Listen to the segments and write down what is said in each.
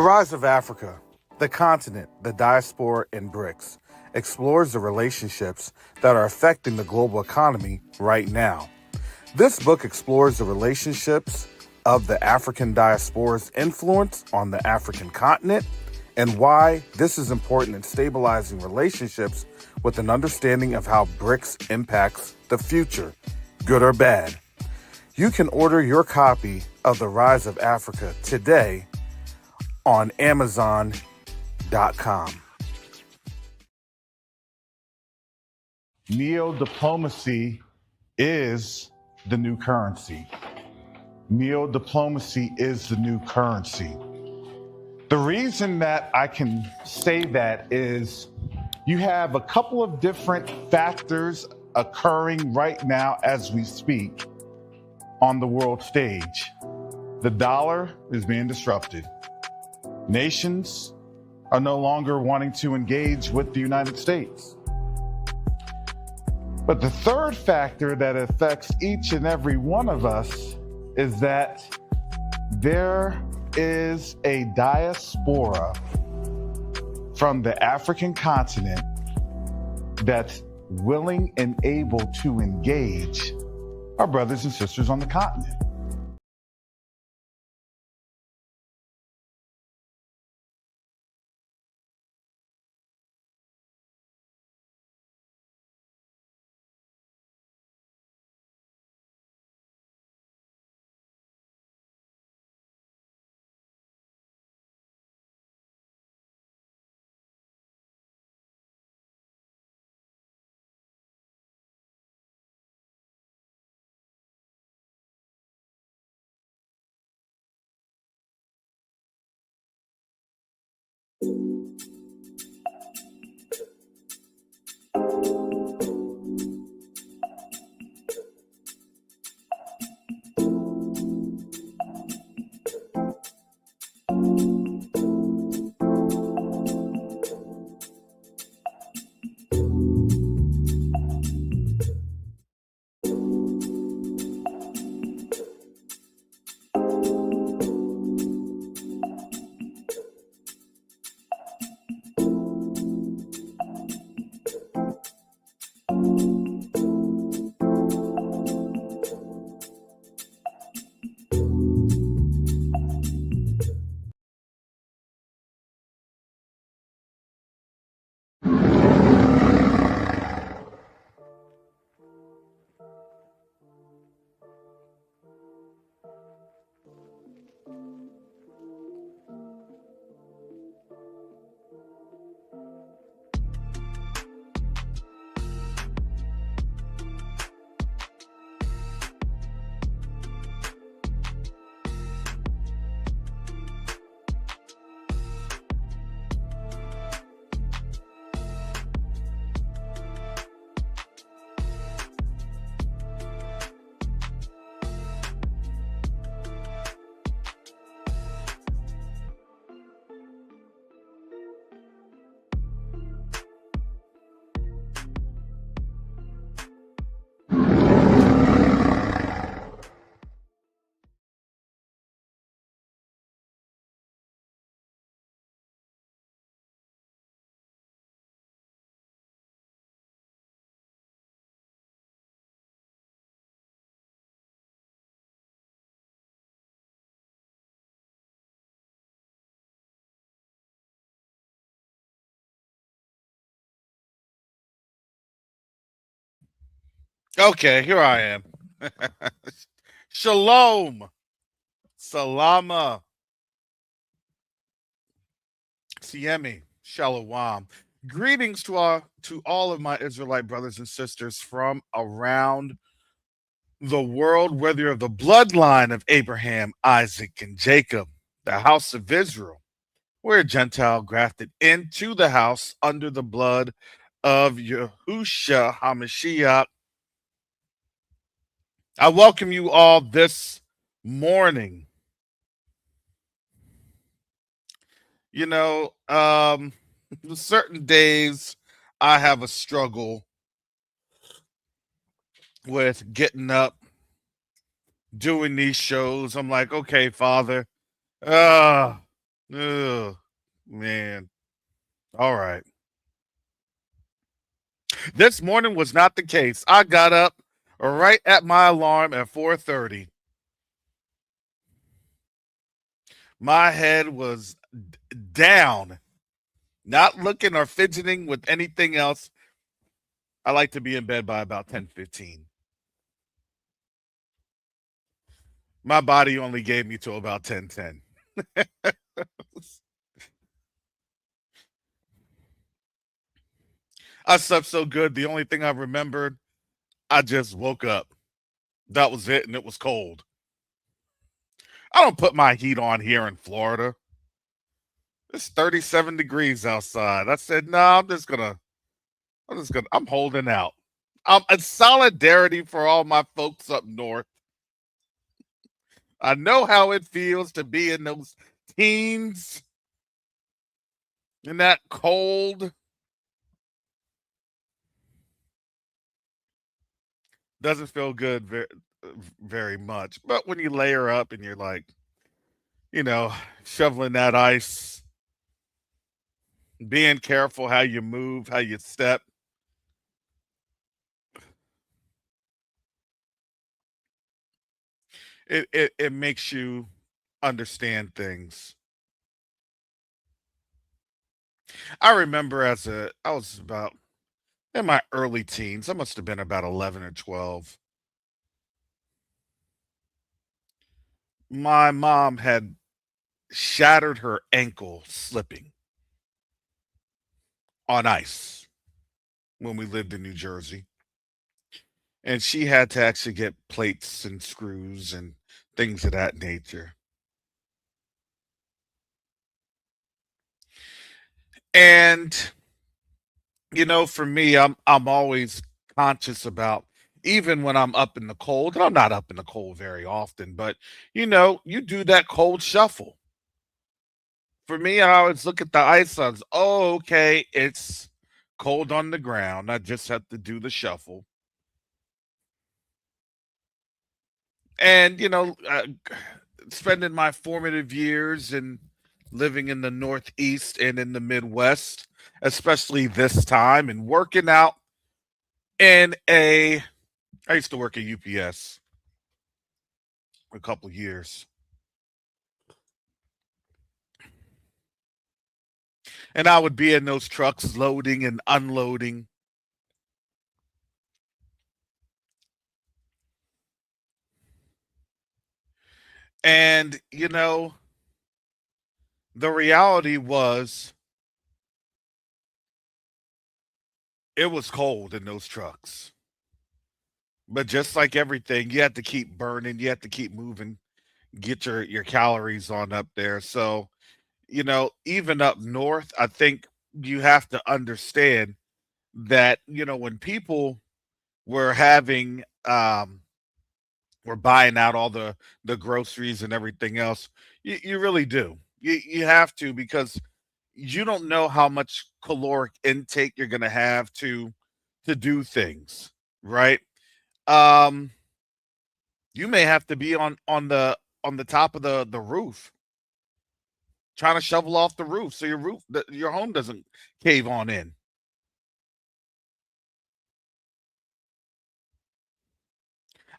rise of Africa, the continent, the diaspora, and BRICS explores the relationships that are affecting the global economy right now. This book explores the relationships of the African diaspora's influence on the African continent and why this is important in stabilizing relationships with an understanding of how BRICS impacts the future, good or bad. You can order your copy of The Rise of Africa today on Amazon.com. Neo-diplomacy is the new currency. Neo-diplomacy is the new currency. The reason that I can say that is you have a couple of different factors occurring right now as we speak on the world stage. The dollar is being disrupted. Nations are no longer wanting to engage with the United States. But the third factor that affects each and every one of us is that there is a diaspora from the African continent that's willing and able to engage our brothers and sisters on the continent. Okay, here I am. Shalom. Salama. Siemi. Shalom. Greetings to all of my Israelite brothers and sisters from around the world, whether you're of the bloodline of Abraham, Isaac, and Jacob, the house of Israel. We're a Gentile grafted into the house under the blood of Yahusha HaMashiach. I welcome you all this morning. You know, certain days I have a struggle with getting up, doing these shows. I'm like, okay, Father, uh, Ugh, man. All right. This morning was not the case. I got up right at my alarm at 4:30. My head was down, not looking or fidgeting with anything else. I like to be in bed by about 10:15. My body only gave me till about 10:10. I slept so good. The only thing I remembered, I just woke up. That was it, and it was cold. I don't put my heat on here in Florida. It's 37 degrees outside. I said, no, I'm holding out. In solidarity for all my folks up north. I know how it feels to be in those teens in that cold. Doesn't feel good very much. But when you layer up and you're like, you know, shoveling that ice, being careful how you move, how you step, it makes you understand things. I remember I was about in my early teens. I must have been about 11 or 12. My mom had shattered her ankle slipping on ice when we lived in New Jersey. And she had to actually get plates and screws and things of that nature. And for me, I'm always conscious about even when I'm up in the cold, and I'm not up in the cold very often, but you do that cold shuffle. For me, I always look at the ice on, oh, okay, it's cold on the ground. I just have to do the shuffle. And spending my formative years and living in the Northeast and in the Midwest, especially this time, and working out in I used to work at UPS a couple of years. And I would be in those trucks loading and unloading. And, the reality was it was cold in those trucks. But just like everything, you have to keep burning, you have to keep moving, get your calories on up there. So, even up north, I think you have to understand that, when people were having were buying out all the groceries and everything else, you really do. You have to, because you don't know how much caloric intake you're going to have to do things, right? Um you may have to be on the top of the roof trying to shovel off the roof so your home doesn't cave on in.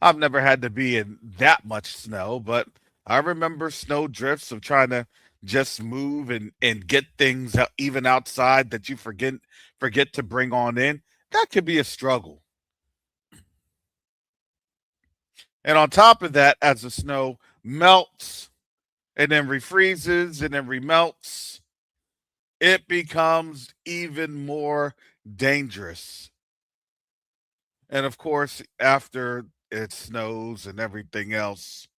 I've never had to be in that much snow, but I remember snow drifts of trying to just move and get things out, even outside, that you forget to bring on in. That could be a struggle. And on top of that, as the snow melts and then refreezes and then remelts, it becomes even more dangerous. And of course, after it snows and everything else,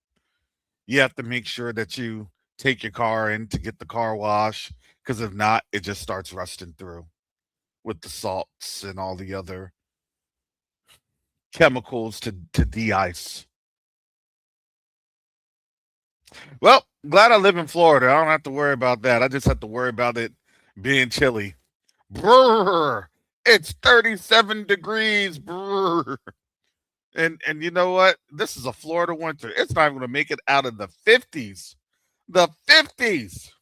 you have to make sure that you take your car in to get the car wash, because if not, it just starts rusting through with the salts and all the other chemicals to de-ice. Well, glad I live in Florida. I don't have to worry about that. I just have to worry about it being chilly. Brr, it's 37 degrees. Brr. And you know what? This is a Florida winter. It's not even going to make it out of the 50s. The 50s.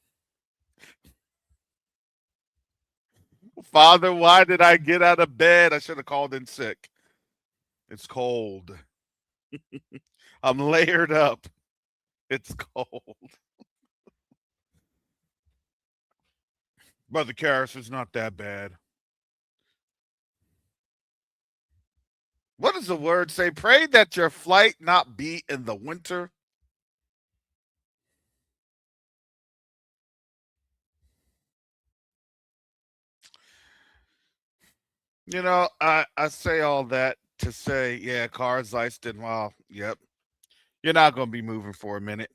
Father, why did I get out of bed? I should have called in sick. It's cold. I'm layered up. It's cold. Brother Karras, it's not that bad. What does the word say? Pray that your flight not be in the winter. I say all that to say, yeah, cars iced in. Well, yep. You're not going to be moving for a minute,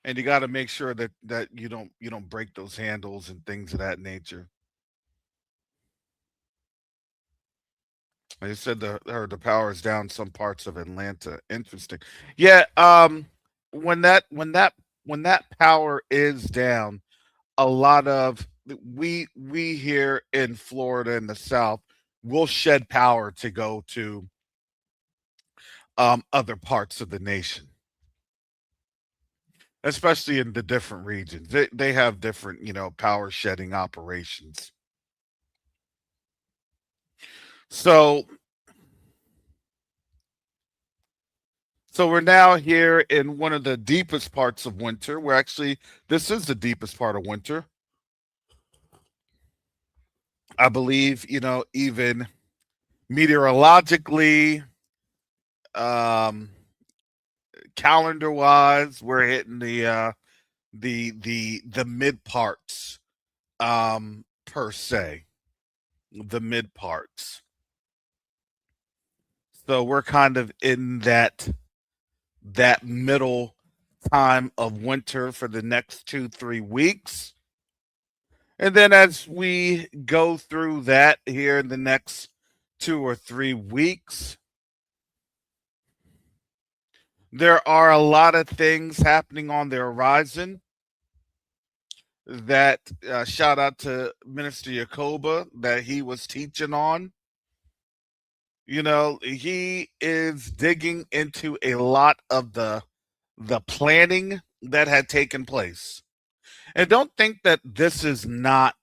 and you got to make sure that you don't break those handles and things of that nature. I said the power is down some parts of Atlanta. Interesting. Yeah. When that when that when that power is down, a lot of we here in Florida in the South will shed power to go to other parts of the nation, especially in the different regions. They have different power shedding operations. So so we're now here in one of the deepest parts of winter. We're actually this is the deepest part of winter. I believe, even meteorologically, um, calendar wise, we're hitting the mid parts, per se. The mid parts. So we're kind of in that middle time of winter for the next 2-3 weeks. And then as we go through that here in the next 2 or 3 weeks, there are a lot of things happening on the horizon that shout out to Minister Yacoba that he was teaching on. He is digging into a lot of the planning that had taken place. And don't think that this is not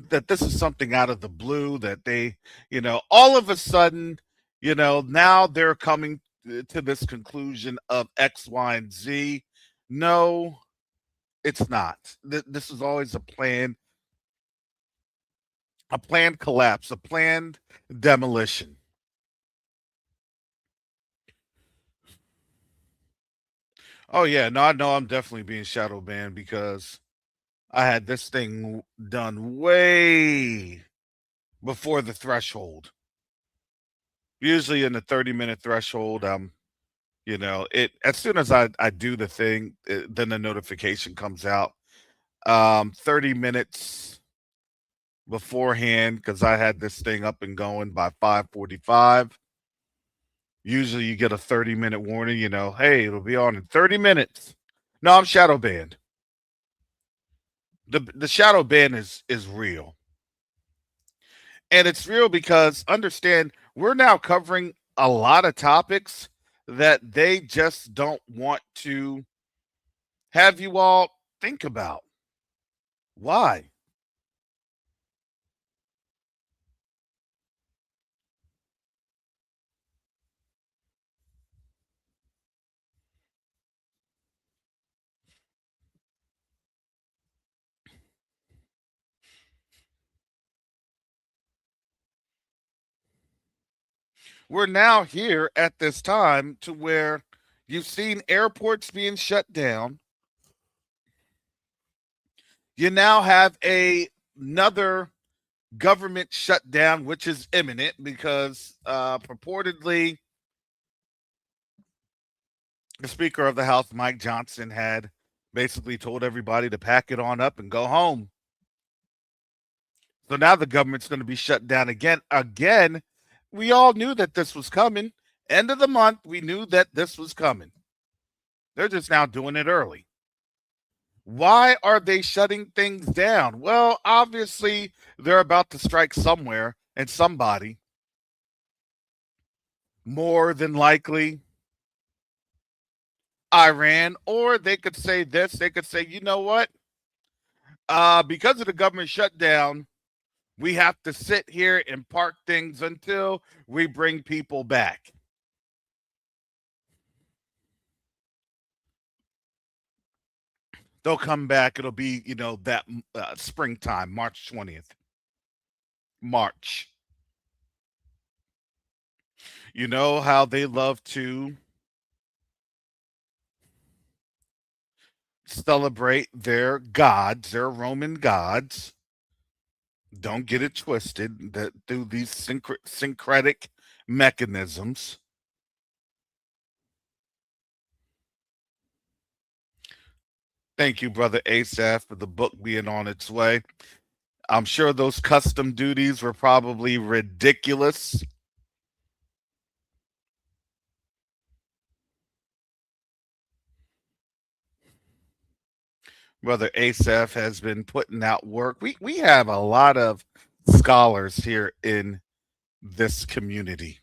this is something out of the blue that they, all of a sudden, now they're coming to this conclusion of X, Y, and Z. No, it's not. This is always a planned collapse, a planned demolition. Oh yeah, no, I know I'm definitely being shadow banned because I had this thing done way before the threshold. Usually in the 30-minute threshold, it as soon as I do the thing, then the notification comes out. 30 minutes beforehand because I had this thing up and going by 5:45. Usually you get a 30-minute warning, hey, it'll be on in 30 minutes. No, I'm shadow banned. The shadow ban is real. And it's real because understand we're now covering a lot of topics that they just don't want to have you all think about. Why? We're now here at this time to where you've seen airports being shut down. You now have another government shutdown, which is imminent because purportedly the Speaker of the House, Mike Johnson, had basically told everybody to pack it on up and go home. So now the government's going to be shut down again. Again, we all knew that this was coming. End of the month, we knew that this was coming. They're just now doing it early. Why are they shutting things down? Well, obviously, they're about to strike somewhere and somebody. More than likely, Iran, or they could say this. They could say, you know what? Because of the government shutdown, we have to sit here and park things until we bring people back. They'll come back. It'll be, that springtime, March 20th. March. You know how they love to celebrate their gods, their Roman gods. Don't get it twisted, that through these syncretic mechanisms. Thank you, Brother Asaph, for the book being on its way. I'm sure those custom duties were probably ridiculous. Brother Asaph has been putting out work. We have a lot of scholars here in this community.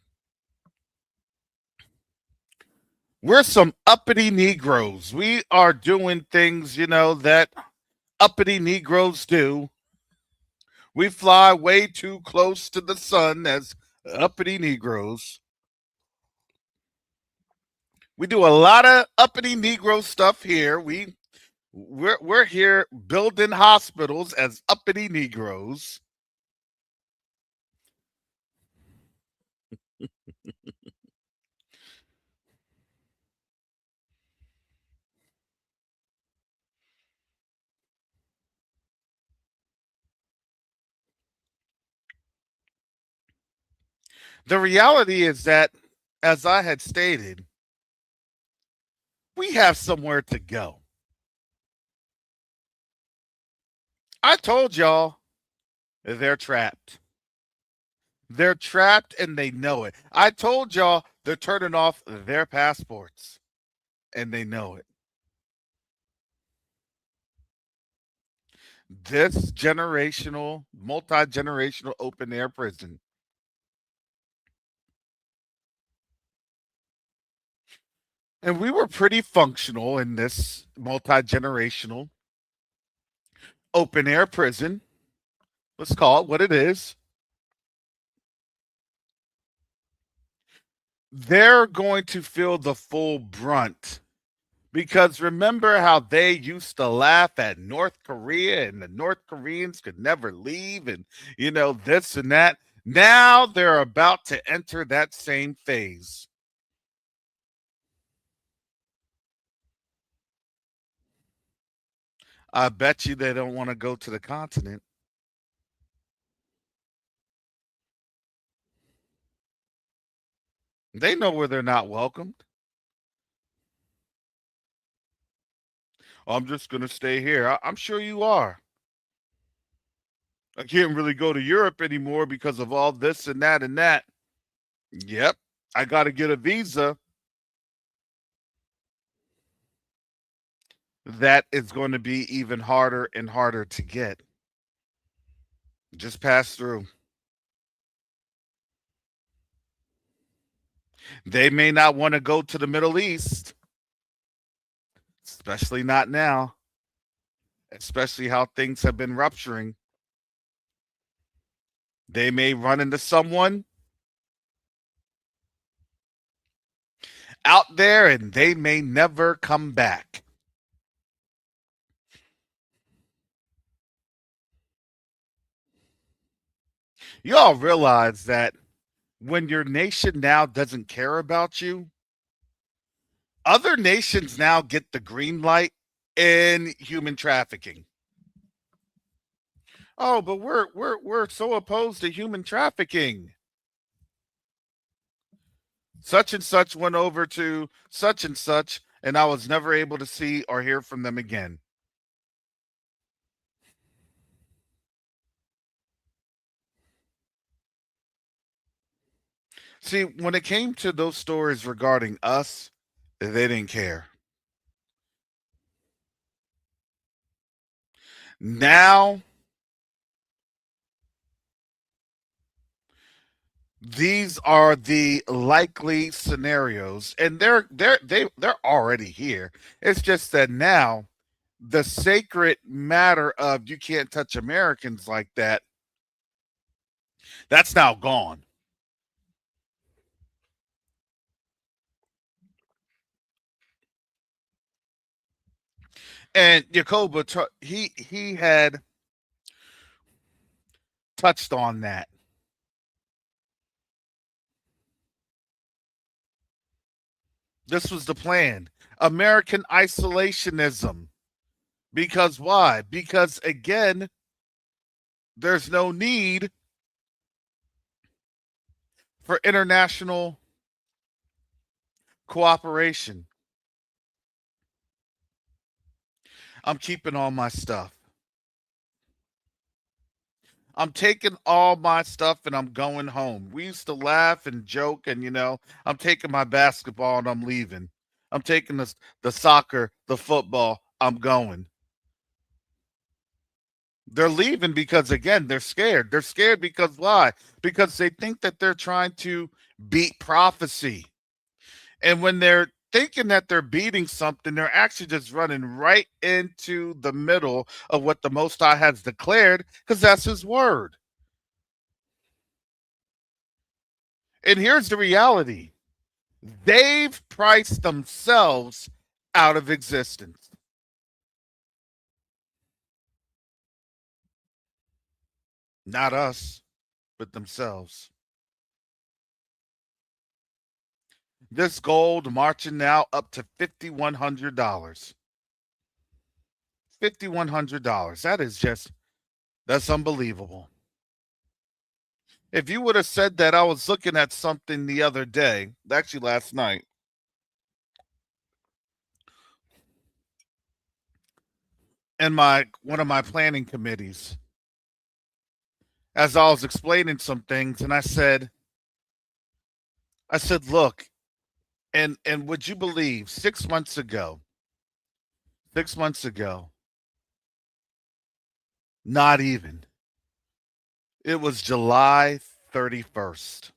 We're some uppity Negroes. We are doing things, that uppity Negroes do. We fly way too close to the sun as uppity Negroes. We do a lot of uppity Negro stuff here. We're here building hospitals as uppity Negroes. The reality is that, as I had stated, we have somewhere to go. I told y'all they're trapped. They're trapped and they know it. I told y'all they're turning off their passports and they know it. This generational, multi generational open air prison. And we were pretty functional in this multi generational open air prison. Let's call it what it is. They're going to feel the full brunt, because remember how they used to laugh at North Korea and the North Koreans could never leave, and this and that. Now they're about to enter that same phase. I bet you they don't want to go to the continent. They know where they're not welcomed. I'm just going to stay here. I'm sure you are. I can't really go to Europe anymore because of all this and that and that. Yep. I got to get a visa. That is going to be even harder and harder to get. Just pass through. They may not want to go to the Middle East, especially not now, especially how things have been rupturing. They may run into someone out there and they may never come back. You all realize that when your nation now doesn't care about you, other nations now get the green light in human trafficking. Oh, but we're so opposed to human trafficking. Such and such went over to such and such, and I was never able to see or hear from them again. See, when it came to those stories regarding us, they didn't care. Now, these are the likely scenarios, and they're already here. It's just that now the sacred matter of you can't touch Americans like that, that's now gone. And Yakoba, he had touched on that. This was the plan. American isolationism. Because why? Because again, there's no need for international cooperation. I'm keeping all my stuff. I'm taking all my stuff and I'm going home. We used to laugh and joke, and I'm taking my basketball and I'm leaving. I'm taking the soccer, the football, I'm going. They're leaving because again, they're scared. They're scared because why? Because they think that they're trying to beat prophecy. And when they're thinking that they're beating something, they're actually just running right into the middle of what the Most High has declared, because that's his word. And here's the reality: they've priced themselves out of existence. Not us, but themselves. This gold marching now up to $5,100. $5,100. That's unbelievable. If you would have said that, I was looking at something the other day, actually last night, in my one of my planning committees, as I was explaining some things, and I said, look, and would you believe 6 months ago, not even, it was July 31st.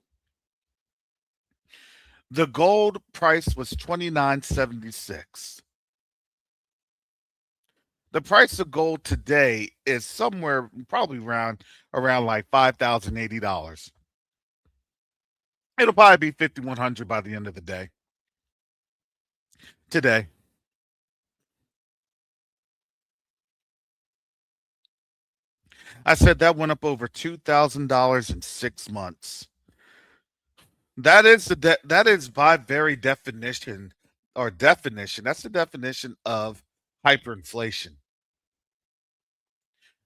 The gold price was 29.76. The price of gold today is somewhere probably around like $5,080. It'll probably be 5,100 by the end of the day. Today, I said that went up over $2,000 in 6 months. That is by very definition or definition. That's the definition of hyperinflation.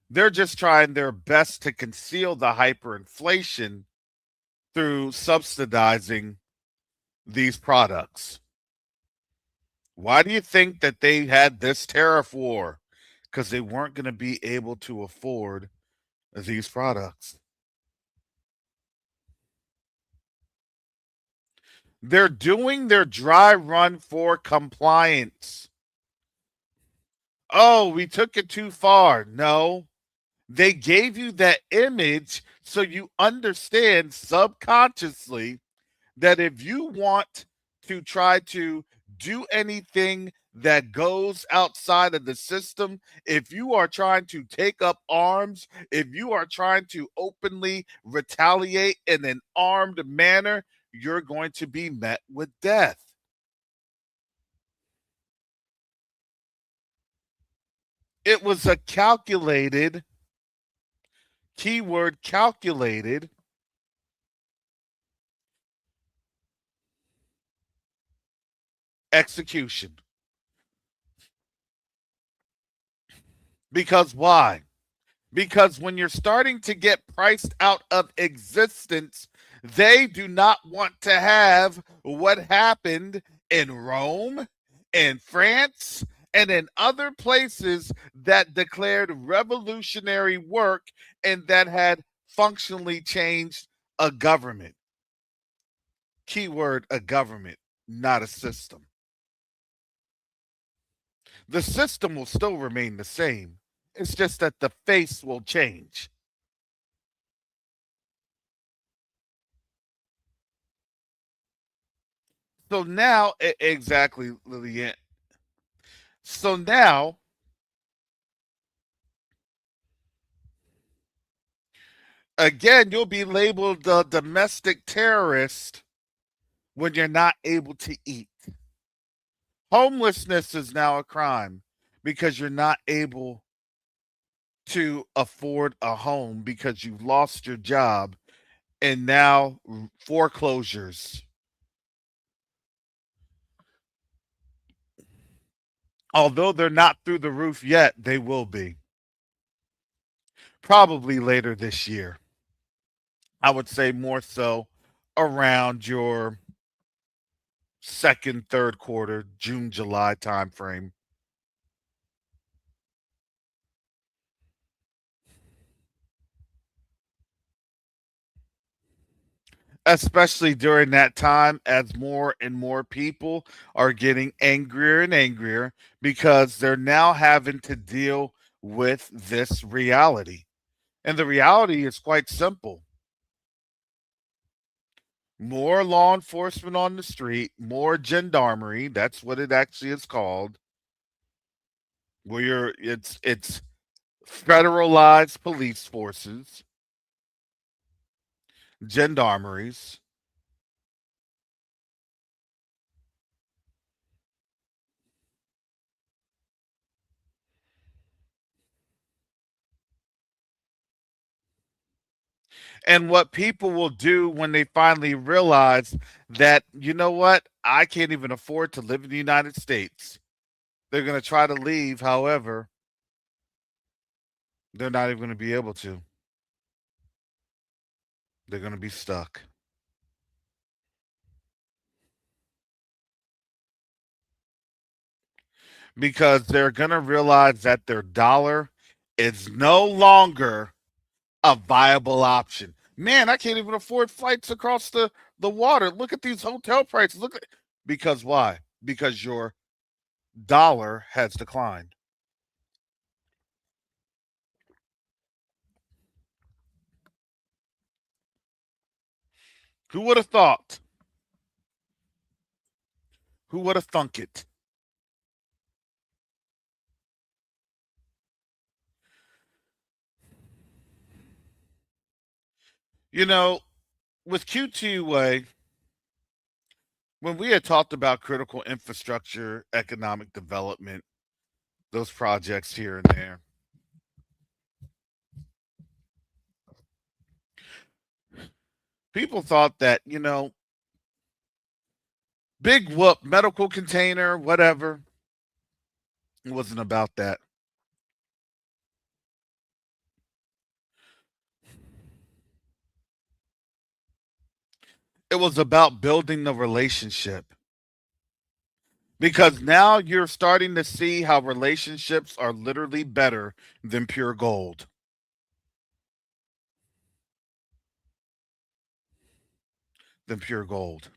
They're just trying their best to conceal the hyperinflation through subsidizing these products. Why do you think that they had this tariff war? Because they weren't going to be able to afford these products. They're doing their dry run for compliance. Oh, we took it too far. No, they gave you that image so you understand subconsciously that if you want to try to do anything that goes outside of the system, if you are trying to take up arms, if you are trying to openly retaliate in an armed manner, you're going to be met with death. It was a calculated, keyword calculated, execution. Because why? Because when you're starting to get priced out of existence, they do not want to have what happened in Rome, in France, and in other places that declared revolutionary work and that had functionally changed a government. Keyword: a government, not a system. The system will still remain the same. It's just that the face will change. So now, exactly, Lillian. So now Again, you'll be labeled the domestic terrorist when you're not able to eat. Homelessness is now a crime because you're not able to afford a home because you've lost your job, and now foreclosures. Although they're not through the roof yet, they will be. Probably later this year. I would say more so around your second, third quarter, June, July timeframe. Especially during that time, as more and more people are getting angrier and angrier because they're now having to deal with this reality. And the reality is quite simple: more law enforcement on the street, more gendarmerie. That's what it actually is called. Where it's federalized police forces, gendarmeries, and what people will do when they finally realize that, you know what, I can't even afford to live in the United States. They're going to try to leave. However, they're not even going to be able to. They're going to be stuck because they're going to realize that their dollar is no longer a viable option. Man, I can't even afford flights across the water. Look at these hotel prices. Look at, because why? Because your dollar has declined. Who would have thought? Who would have thunk it? You know, with Q2A, when we had talked about critical infrastructure, economic development, those projects here and there, people thought that, big whoop, medical container, whatever. It wasn't about that. It was about building the relationship. Because now you're starting to see how relationships are literally better than pure gold. Than pure gold.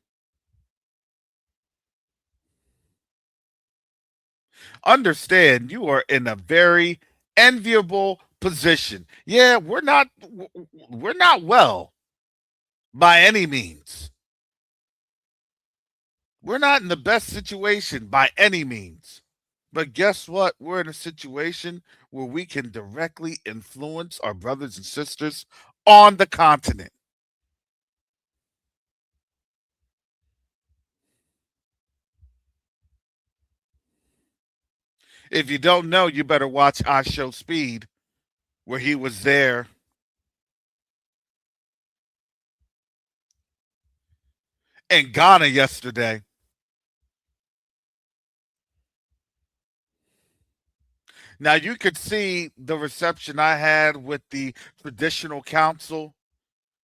Understand you are in a very enviable position. Yeah, we're not well by any means. We're not in the best situation by any means. But guess what? We're in a situation where we can directly influence our brothers and sisters on the continent. If you don't know, you better watch I Show Speed, where he was there in Ghana yesterday. Now you could see the reception I had with the traditional council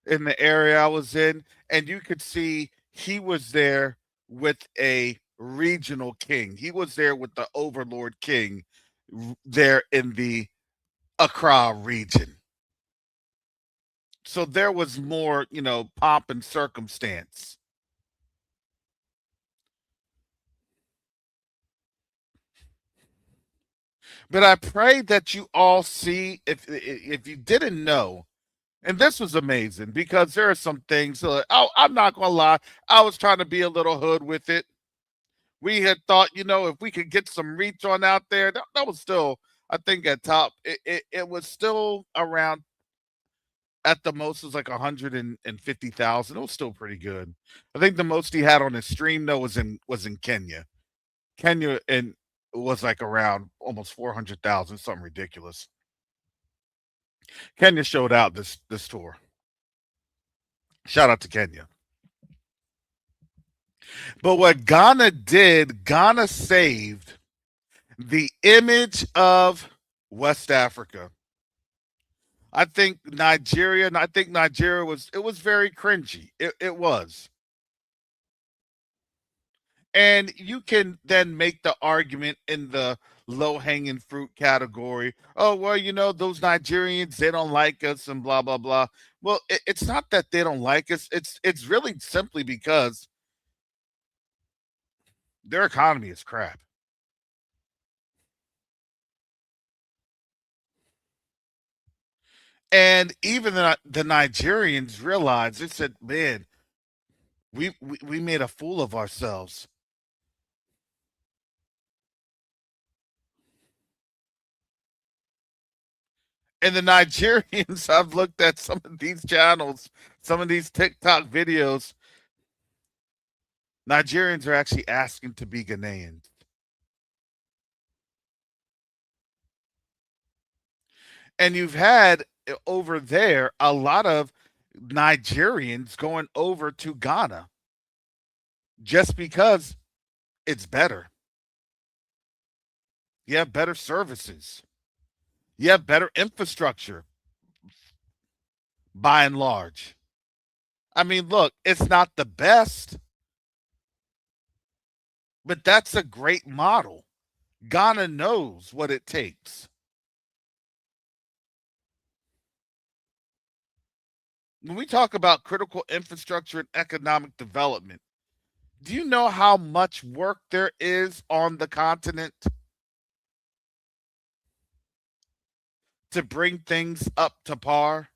in the area I was in, and you could see he was there with a regional king. He was there with the overlord king there in the Accra region. So there was more, pomp and circumstance. But I pray that you all see, if you didn't know, and this was amazing because there are some things. I'm not gonna lie, I was trying to be a little hood with it. We had thought, if we could get some reach on out there, that was still, I think, at top. It was still around At the most, it was like 150,000. It was still pretty good. I think the most he had on his stream though was in Kenya. Kenya and was like around almost 400,000, something ridiculous. Kenya showed out this tour. Shout out to Kenya. But what Ghana did, Ghana saved the image of West Africa. I think Nigeria was very cringy. It was. And you can then make the argument in the low hanging fruit category. Oh, well, those Nigerians, they don't like us and blah, blah, blah. Well, it's not that they don't like us. It's really simply because their economy is crap. And even the Nigerians realized, they said, man, we made a fool of ourselves. And the Nigerians, I've looked at some of these channels, some of these TikTok videos. Nigerians are actually asking to be Ghanaians. And you've had over there a lot of Nigerians going over to Ghana just because it's better. You have better services. You have better infrastructure by and large. I mean, look, it's not the best, but that's a great model. Ghana knows what it takes. When we talk about critical infrastructure and economic development, do you know how much work there is on the continent to bring things up to par?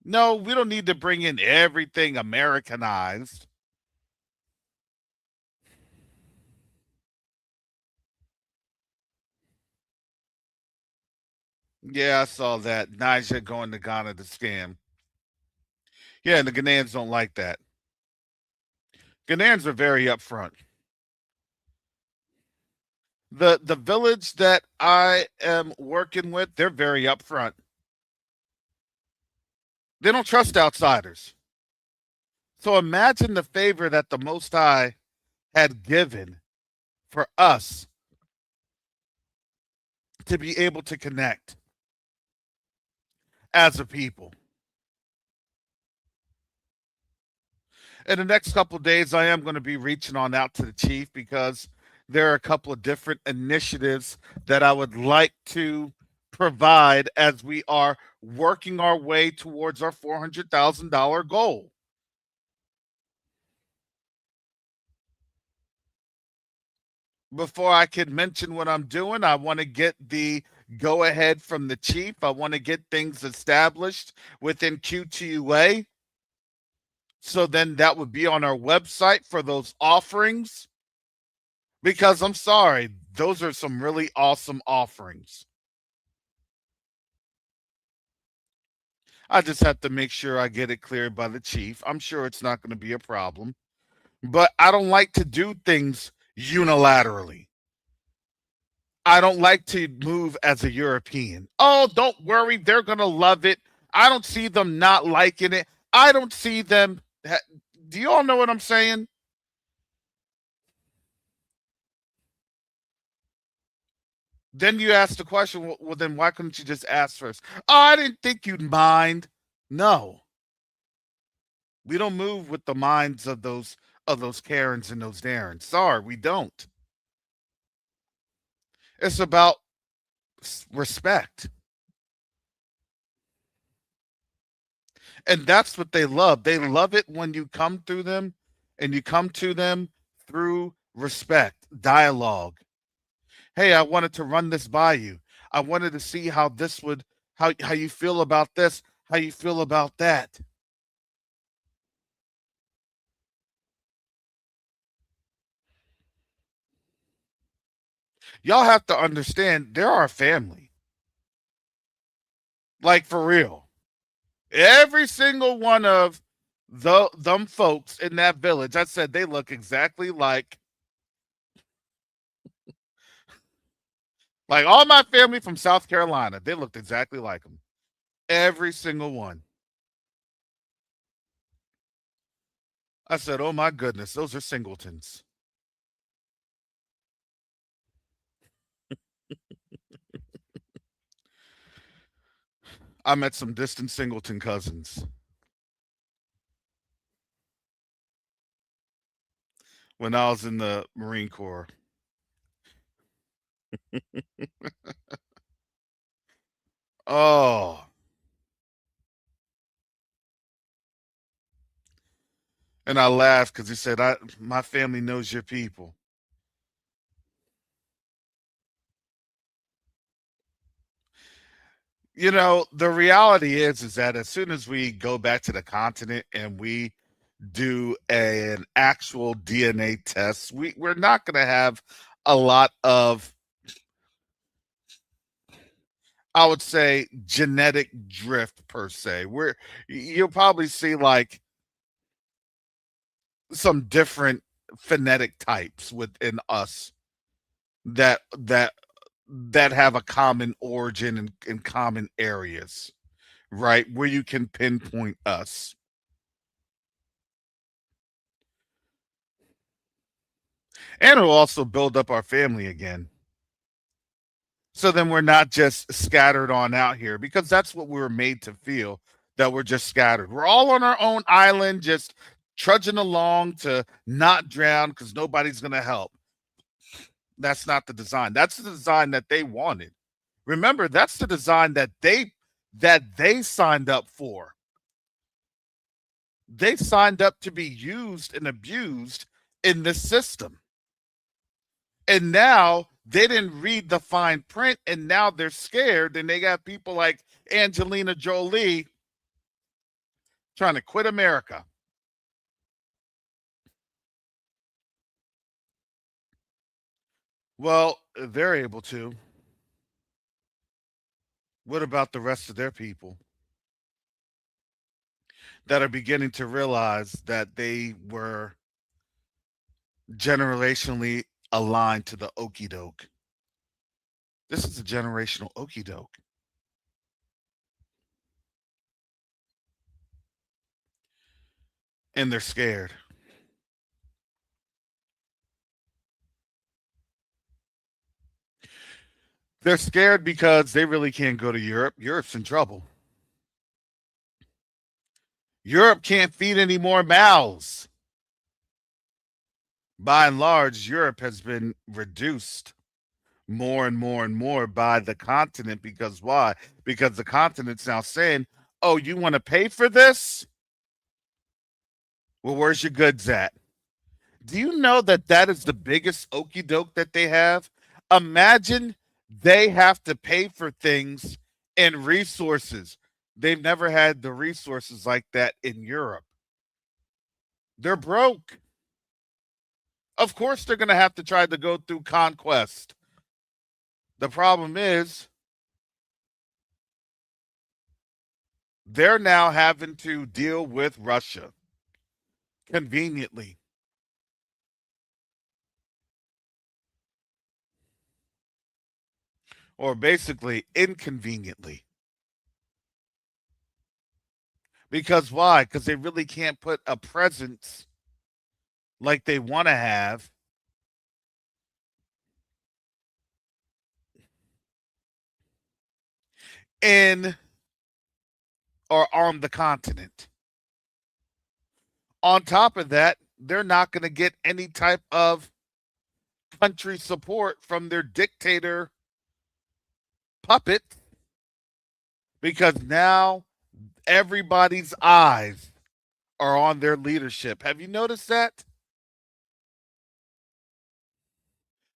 No, we don't need to bring in everything Americanized. Yeah, I saw that. Niger going to Ghana to scam. Yeah, and the Ghanaians don't like that. Ghanaians are very upfront. The village that I am working with, they're very upfront. They don't trust outsiders. So imagine the favor that the Most High had given for us to be able to connect as a people. In the next couple of days, I am going to be reaching on out to the chief because there are a couple of different initiatives that I would like to provide as we are working our way towards our $400,000 goal. Before I can mention what I'm doing, I want to get the go ahead from the chief. I want to get things established within QTUA. So then that would be on our website for those offerings. Because I'm sorry, those are some really awesome offerings. I just have to make sure I get it cleared by the chief. I'm sure it's not going to be a problem. But I don't like to do things unilaterally. I don't like to move as a European. Oh, don't worry, they're going to love it. I don't see them not liking it. I don't see them. Do you all know what I'm saying? Then you ask the question, well, then why couldn't you just ask first? Oh, I didn't think you'd mind. No, we don't move with the minds of those Karens and those Darrens. Sorry, we don't. It's about respect. And that's what they love. They love it when you come through them and you come to them through respect, dialogue. Hey, I wanted to run this by you. I wanted to see how this would how you feel about this, how you feel about that. Y'all have to understand they're our family. Like for real. Every single one of them folks in that village, I said they look exactly like all my family from South Carolina. They looked exactly like them. Every single one. I said, "Oh my goodness, those are singletons." I met some distant singleton cousins when I was in the Marine Corps. Oh, and I laughed because he said, "My family knows your people." The reality is that as soon as we go back to the continent and we do an actual DNA test, we're not going to have a lot of, I would say, genetic drift per se. Where you'll probably see like some different phonetic types within us that have a common origin in common areas, right? Where you can pinpoint us. And it'll also build up our family again. So then we're not just scattered on out here because that's what we were made to feel, that we're just scattered. We're all on our own island, just trudging along to not drown because nobody's going to help. That's not the design. That's the design that they wanted. Remember, that's the design that they signed up for. They signed up to be used and abused in this system. And now they didn't read the fine print, and now they're scared. And they got people like Angelina Jolie trying to quit America. Well, they're able to. What about the rest of their people that are beginning to realize that they were generationally aligned to the okey doke? This is a generational okey doke. And they're scared. They're scared because they really can't go to Europe. Europe's in trouble. Europe can't feed any more mouths. By and large, Europe has been reduced more and more and more by the continent. Because why? Because the continent's now saying, "Oh, you want to pay for this? Well, where's your goods at?" Do you know that that is the biggest okey doke that they have? Imagine they have to pay for things and resources. They've never had the resources like that in Europe. They're broke. Of course, they're going to have to try to go through conquest. The problem is they're now having to deal with Russia conveniently, or basically inconveniently. Because why? Because they really can't put a presence like they want to have in or on the continent. On top of that, they're not going to get any type of country support from their dictator puppet because now everybody's eyes are on their leadership. Have you noticed that?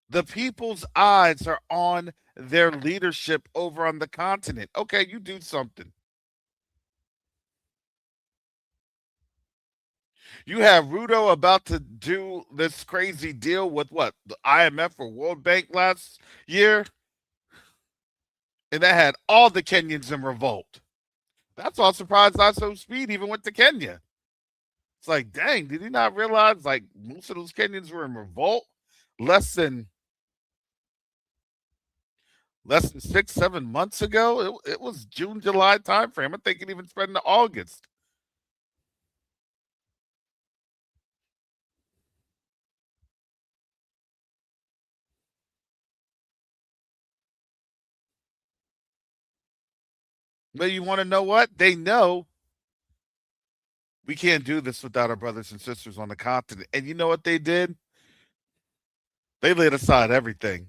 The people's eyes are on their leadership over on the continent. Okay, you do something. You have Ruto about to do this crazy deal with what? The IMF or World Bank last year? And that had all the Kenyans in revolt. That's why I'm surprised ISO Speed even went to Kenya. It's like, dang, did he not realize like most of those Kenyans were in revolt less than less than 6, 7 months ago? It was June, July timeframe. I think it even spread into August. But you want to know what? They know we can't do this without our brothers and sisters on the continent. And you know what they did? They laid aside everything.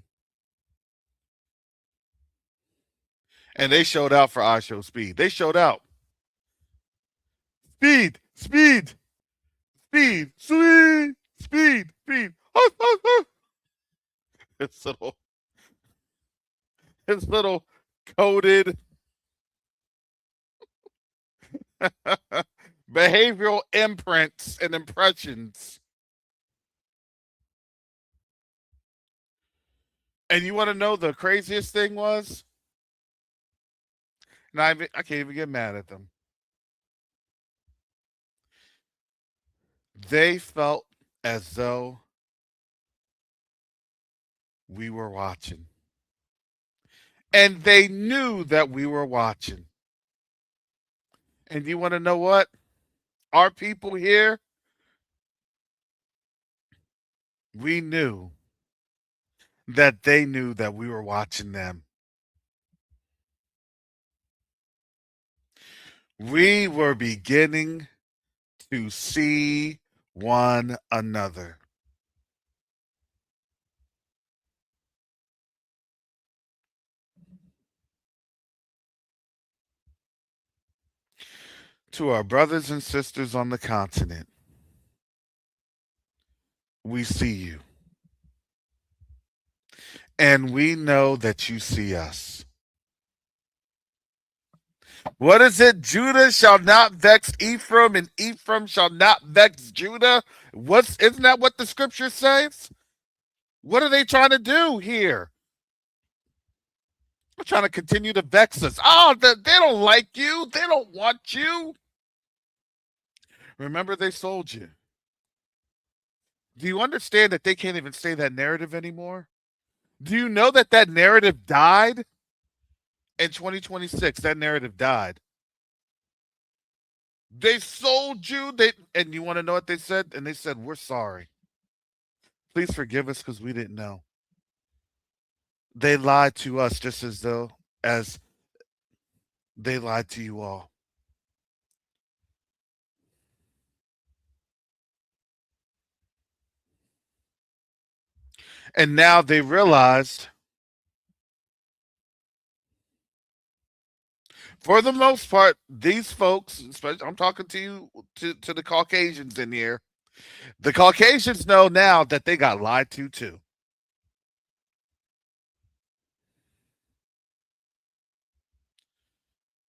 And they showed out for I Show Speed. They showed out. Speed, speed, speed, speed, speed, speed. His little, his little coded behavioral imprints and impressions. And you want to know the craziest thing was? And I can't even get mad at them. They felt as though we were watching. And they knew that we were watching. And you want to know what? Our people here, we knew that they knew that we were watching them. We were beginning to see one another. To our brothers and sisters on the continent, we see you. And we know that you see us. What is it? Judah shall not vex Ephraim, and Ephraim shall not vex Judah. Isn't that what the scripture says? What are they trying to do here? They're trying to continue to vex us. Oh, they don't like you. They don't want you. Remember, they sold you. Do you understand that they can't even say that narrative anymore? Do you know that that narrative died in 2026? That narrative died. They sold you. And you want to know what they said? And they said, "We're sorry. Please forgive us because we didn't know." They lied to us just as they lied to you all. And now they realized, for the most part, these folks, especially I'm talking to you to the Caucasians in here, the Caucasians know now that they got lied to too.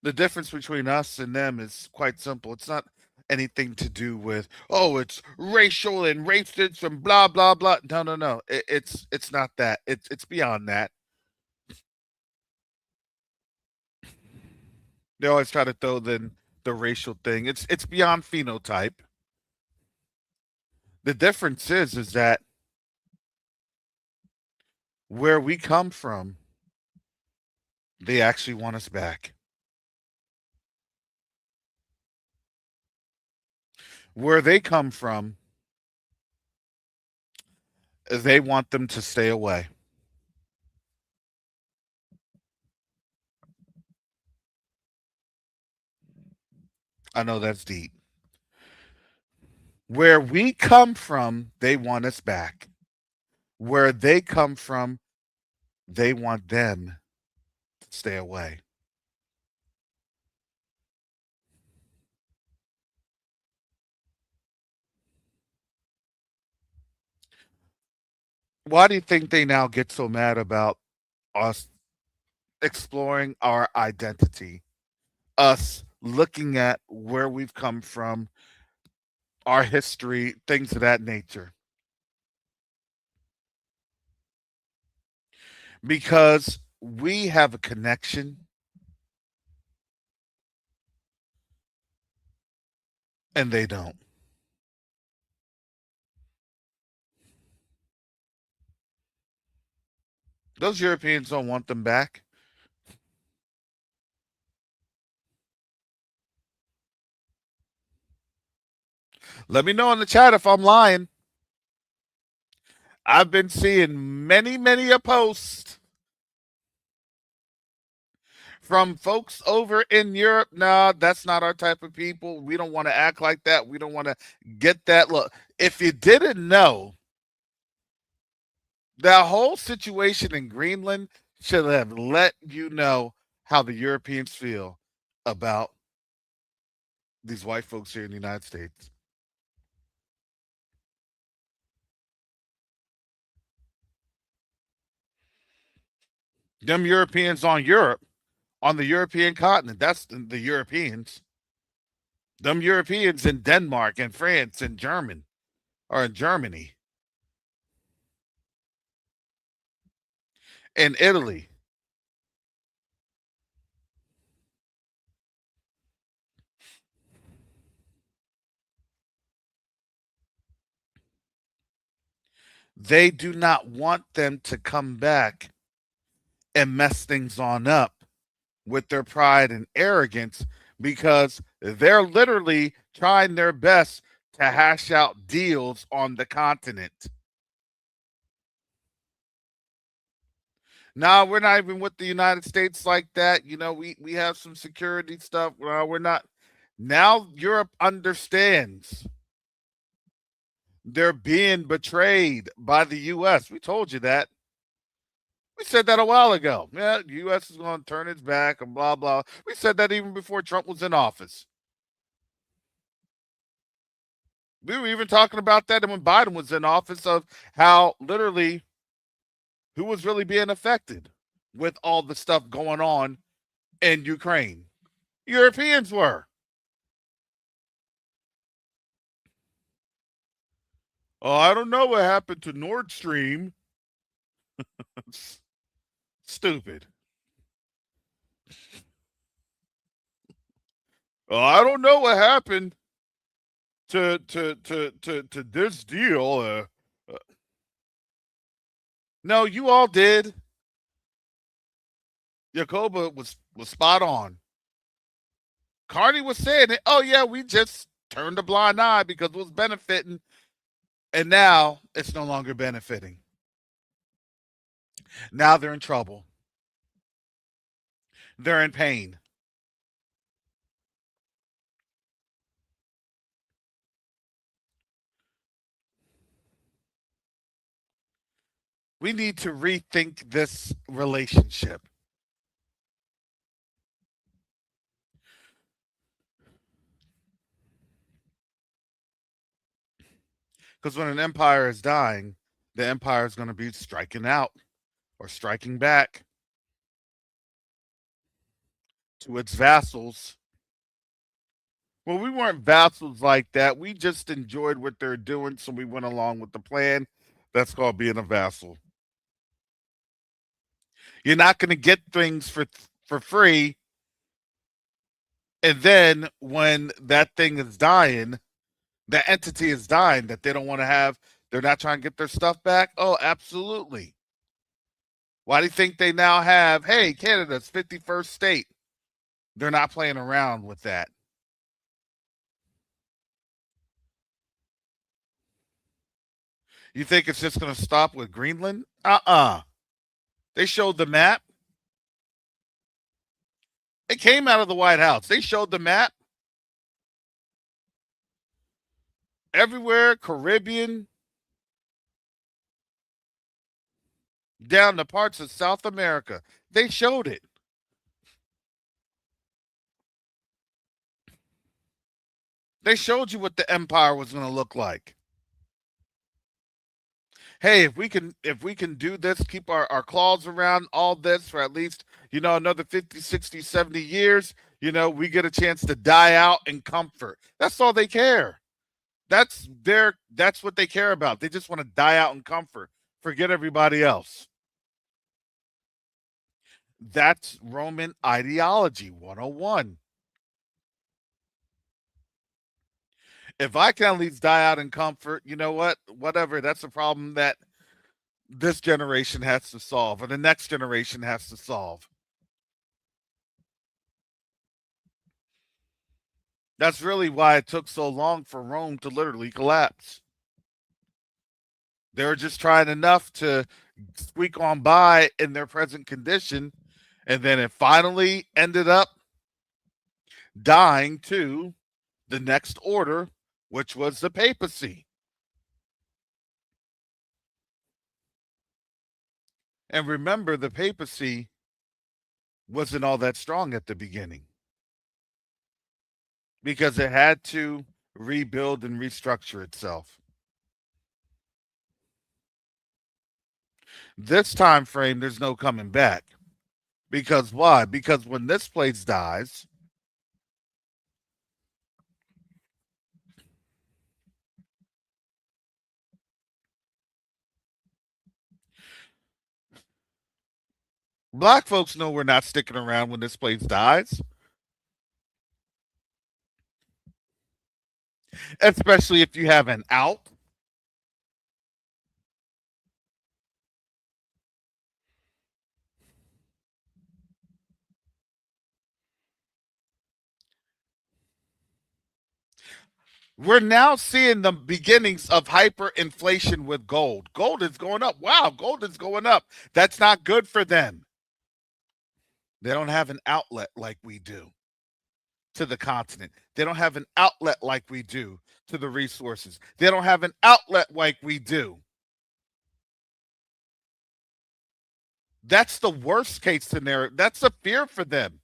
The difference between us and them is quite simple. It's not anything to do with, oh, it's racial and racist and blah blah blah. No, no, no. It's not that. It's beyond that. They always try to throw the racial thing. It's beyond phenotype. The difference is that where we come from, they actually want us back. Where they come from, they want them to stay away. I know that's deep. Where we come from, they want us back. Where they come from, they want them to stay away. Why do you think they now get so mad about us exploring our identity, us looking at where we've come from, our history, things of that nature? Because we have a connection And they don't. Those Europeans don't want them back. Let me know in the chat if I'm lying. I've been seeing many a post from folks over in Europe. Nah, that's not our type of people. We don't want to act like that. We don't want to get that look. If you didn't know, that whole situation in Greenland should have let you know how the Europeans feel about these white folks here in the United States. Them Europeans on Europe, on the European continent, that's the Europeans. Them Europeans in Denmark and France and German or in Germany and Italy. They do not want them to come back and mess things on up with their pride and arrogance because they're literally trying their best to hash out deals on the continent. No, we're not even with the United States like that. You know, we have some security stuff. We're not. Now Europe understands they're being betrayed by the U.S. We told you that. We said that a while ago. Yeah, the U.S. is going to turn its back and blah, blah. We said that even before Trump was in office. We were even talking about that when Biden was in office of how literally who was really being affected with all the stuff going on in Ukraine. Europeans were. Oh, I don't know what happened to Nord Stream. Stupid. Oh, I don't know what happened to this deal. No, you all did. Jacoba was spot on. Carney was saying it. Oh yeah, we just turned a blind eye because it was benefiting, and now it's no longer benefiting. Now they're in trouble. They're in pain. We need to rethink this relationship. Because when an empire is dying, the empire is going to be striking out or striking back to its vassals. Well, we weren't vassals like that. We just enjoyed what they're doing, so we went along with the plan. That's called being a vassal. You're not going to get things for free, and then when that thing is dying, the entity is dying that they don't want to have. They're not trying to get their stuff back. Oh, absolutely. Why do you think they now have? Hey, Canada's 51st state. They're not playing around with that. You think it's just going to stop with Greenland? They showed the map. It came out of the White House. They showed the map. Everywhere, Caribbean, down to parts of South America. They showed it. They showed you what the empire was going to look like. Hey, if we can do this, keep our claws around all this for at least, another 50, 60, 70 years, we get a chance to die out in comfort. That's all they care. That's what they care about. They just want to die out in comfort. Forget everybody else. That's Roman ideology 101. If I can at least die out in comfort, you know what? Whatever. That's a problem that this generation has to solve, or the next generation has to solve. That's really why it took so long for Rome to literally collapse. They were just trying enough to squeak on by in their present condition, and then it finally ended up dying to the next order, which was the papacy. And remember, the papacy wasn't all that strong at the beginning because it had to rebuild and restructure itself. This time frame, there's no coming back. Because why? Because when this place dies, black folks know we're not sticking around when this place dies, especially if you have an out. We're now seeing the beginnings of hyperinflation with gold. Gold is going up. Wow, gold is going up. That's not good for them. They don't have an outlet like we do to the continent. They don't have an outlet like we do to the resources. They don't have an outlet like we do. That's the worst case scenario. That's a fear for them.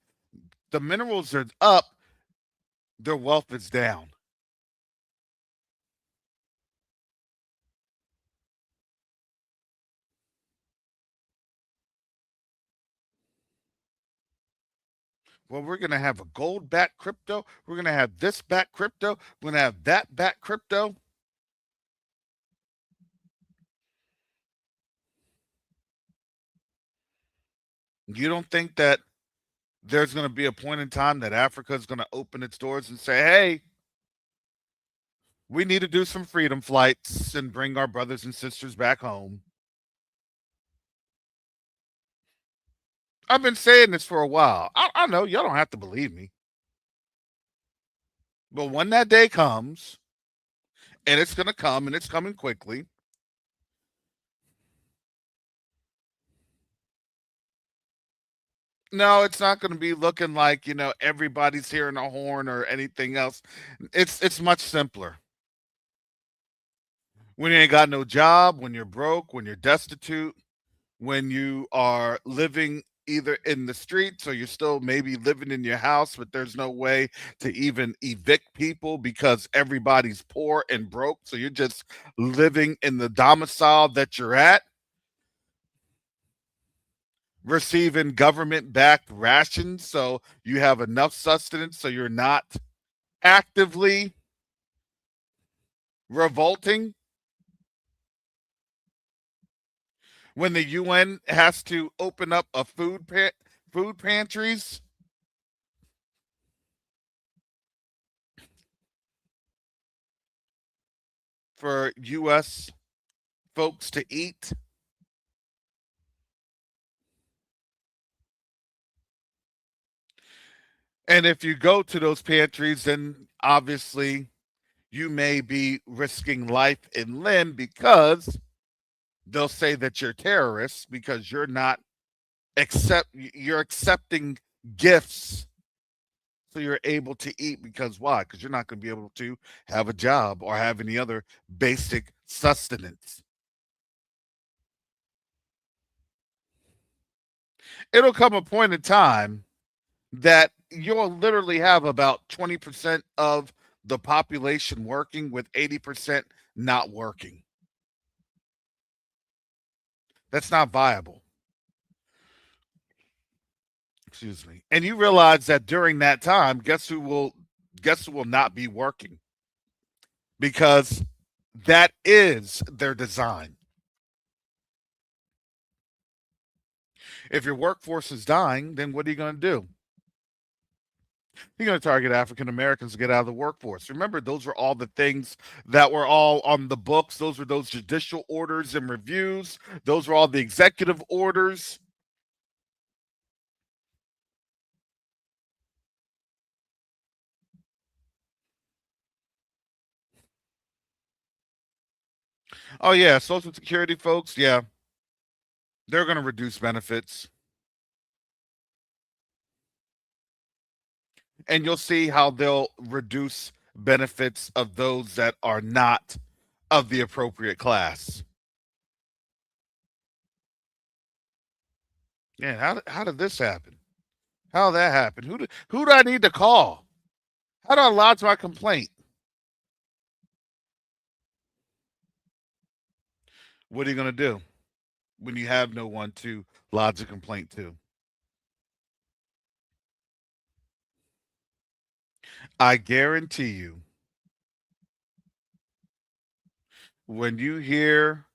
The minerals are up, their wealth is down. Well, we're going to have a gold backed crypto. We're going to have this back crypto. We're going to have that back crypto. You don't think that there's going to be a point in time that Africa is going to open its doors and say, hey, we need to do some freedom flights and bring our brothers and sisters back home? I've been saying this for a while. I know y'all don't have to believe me. But when that day comes, and it's going to come and it's coming quickly, no, it's not going to be looking like, everybody's hearing a horn or anything else. It's much simpler. When you ain't got no job, when you're broke, when you're destitute, when you are living either in the streets or you're still maybe living in your house, but there's no way to even evict people because everybody's poor and broke. So you're just living in the domicile that you're at, receiving government backed rations. So you have enough sustenance so you're not actively revolting. When the UN has to open up a food pantries for US folks to eat. And if you go to those pantries, then obviously you may be risking life and limb because they'll say that you're terrorists because you're accepting gifts so you're able to eat. Because why? Because you're not going to be able to have a job or have any other basic sustenance. It'll come a point in time that you'll literally have about 20% of the population working with 80% not working. That's not viable. Excuse me. And you realize that during that time, guess who will not be working? Because that is their design. If your workforce is dying, then what are you going to do? You're going to target African Americans to get out of the workforce. Remember, those were all the things that were all on the books. Those were those judicial orders and reviews. Those were all the executive orders. Oh, yeah, Social Security folks, yeah, they're going to reduce benefits. And you'll see how they'll reduce benefits of those that are not of the appropriate class. Yeah, how did this happen? How did that happen? Who do I need to call? How do I lodge my complaint? What are you going to do when you have no one to lodge a complaint to? I guarantee you, when you hear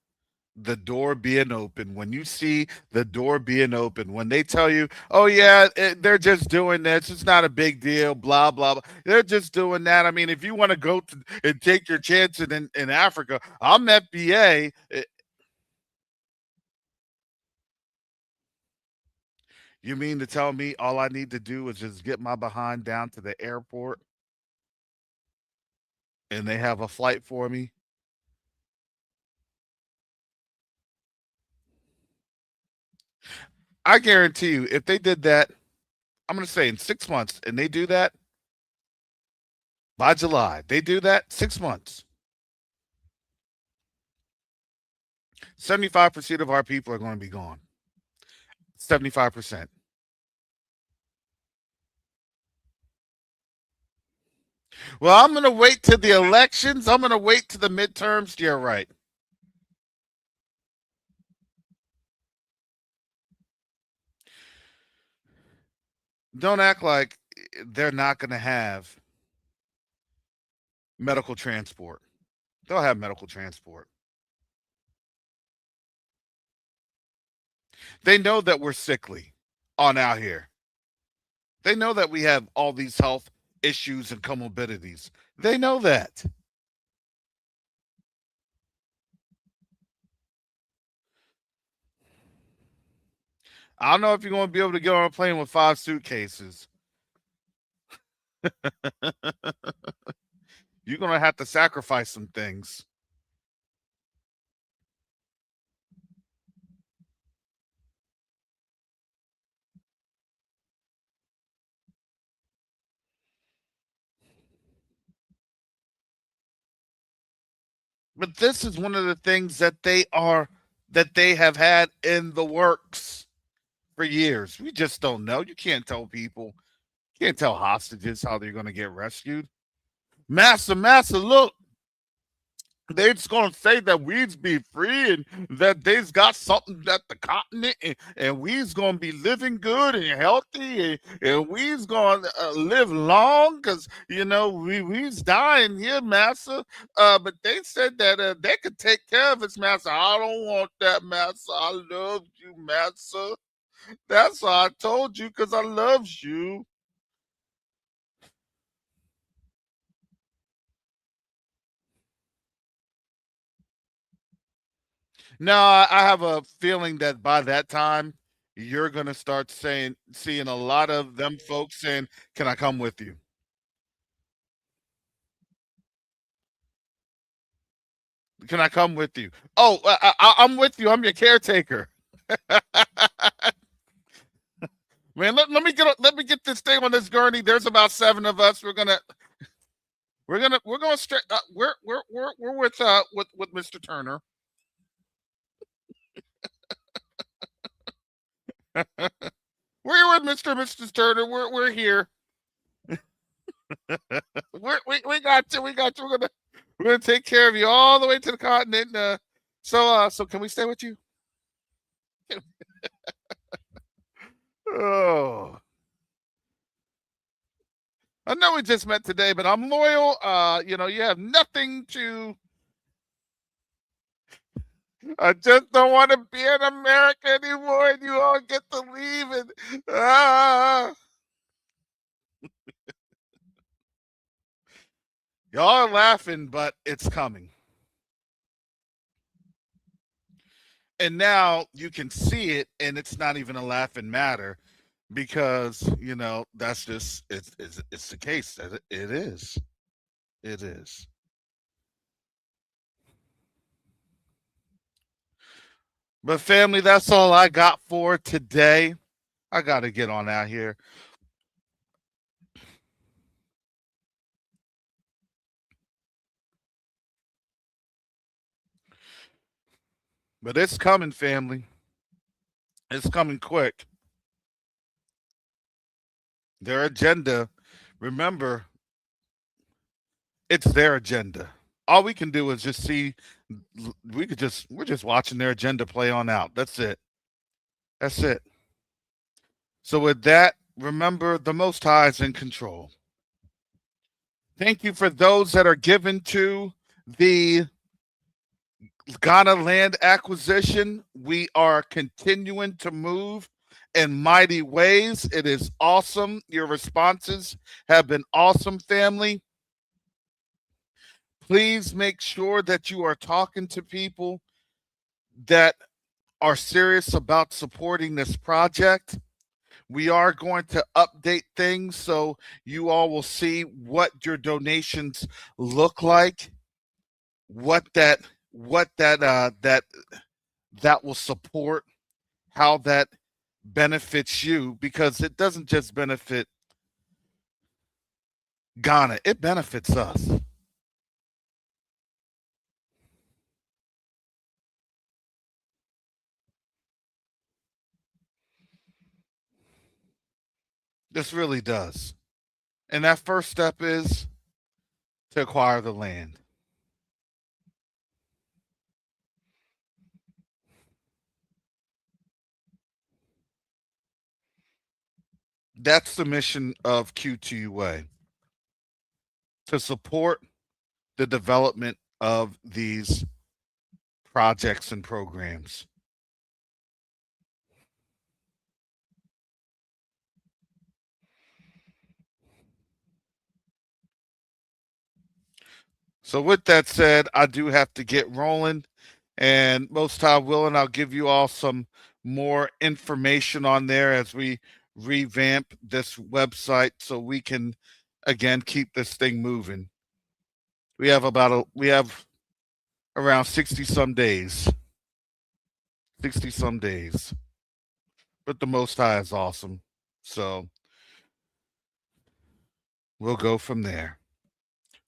the door being open, when you see the door being open, when they tell you, oh, yeah, they're just doing this, it's not a big deal, blah, blah, blah. They're just doing that. I mean, if you want to go and take your chance in Africa, I'm FBA. You mean to tell me all I need to do is just get my behind down to the airport and they have a flight for me? I guarantee you, if they did that, I'm going to say in 6 months, and they do that by July, they do that 6 months. 75% of our people are going to be gone. 75%. Well, I'm going to wait to the elections. I'm going to wait to the midterms. You're right. Don't act like they're not going to have medical transport. They'll have medical transport. They know that we're sickly on out here. They know that we have all these health issues and comorbidities. They know that. I don't know if you're going to be able to get on a plane with 5 suitcases. You're going to have to sacrifice some things. But this is one of the things that they have had in the works for years. We just don't know. You can't tell people, you can't tell hostages how they're going to get rescued. Massa, look, they just gonna say that we's be free and that they's got something that the continent and we's gonna be living good and healthy and we's gonna live long because you know we's dying here, massa. But they said that they could take care of us, massa. I don't want that, massa. I love you, massa. That's why I told you because I loves you. No, I have a feeling that by that time, you're gonna start seeing a lot of them folks saying, "Can I come with you? Can I come with you?" Oh, I'm with you. I'm your caretaker. Man, let me get this thing on this gurney. There's about 7 of us. We're gonna straight. We're with Mr. Turner. We're with Mr. Turner. We're here. We got you. We got you. We're gonna take care of you all the way to the continent. So can we stay with you? Oh, I know we just met today, but I'm loyal. You have nothing to. I just don't want to be in America anymore, and you all get to leave. And Y'all are laughing, but it's coming. And now you can see it, and it's not even a laughing matter because that's just it's the case that it is. It is. But family, that's all I got for today. I got to get on out here. But it's coming, family. It's coming quick. Their agenda, remember, it's their agenda. All we can do is just see we're just watching their agenda play on out. That's it. That's it. So with that, remember the Most High is in control. Thank you for those that are given to the Ghana land acquisition. We are continuing to move in mighty ways. It is awesome. Your responses have been awesome, family. Please make sure that you are talking to people that are serious about supporting this project. We are going to update things so you all will see what your donations look like, what that will support, how that benefits you, because it doesn't just benefit Ghana, it benefits us. This really does. And that first step is to acquire the land. That's the mission of Q2UA, to support the development of these projects and programs. So, with that said, I do have to get rolling. And most high willing, I'll give you all some more information on there as we revamp this website so we can again keep this thing moving. We have around 60 some days. 60 some days. But the most high is awesome. So we'll go from there.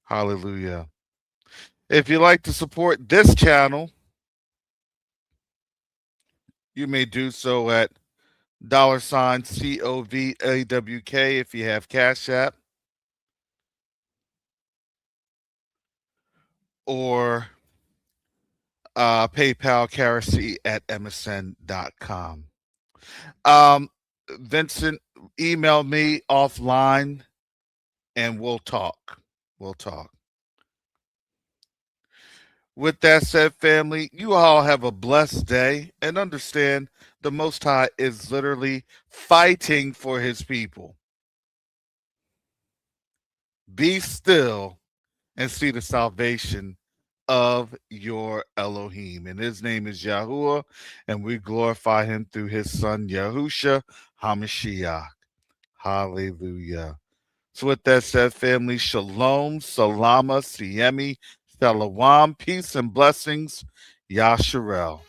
Hallelujah. If you like to support this channel, you may do so at $COVAWK if you have Cash App, or PayPal Karacy at msn.com. Vincent, email me offline and we'll talk. We'll talk. With that said, family, you all have a blessed day and understand the Most High is literally fighting for his people. Be still and see the salvation of your Elohim. And his name is Yahuwah, and we glorify him through his son Yahusha HaMashiach. Hallelujah. So with that said, family, shalom, salama, siemi, shalom, peace and blessings, Yasharel.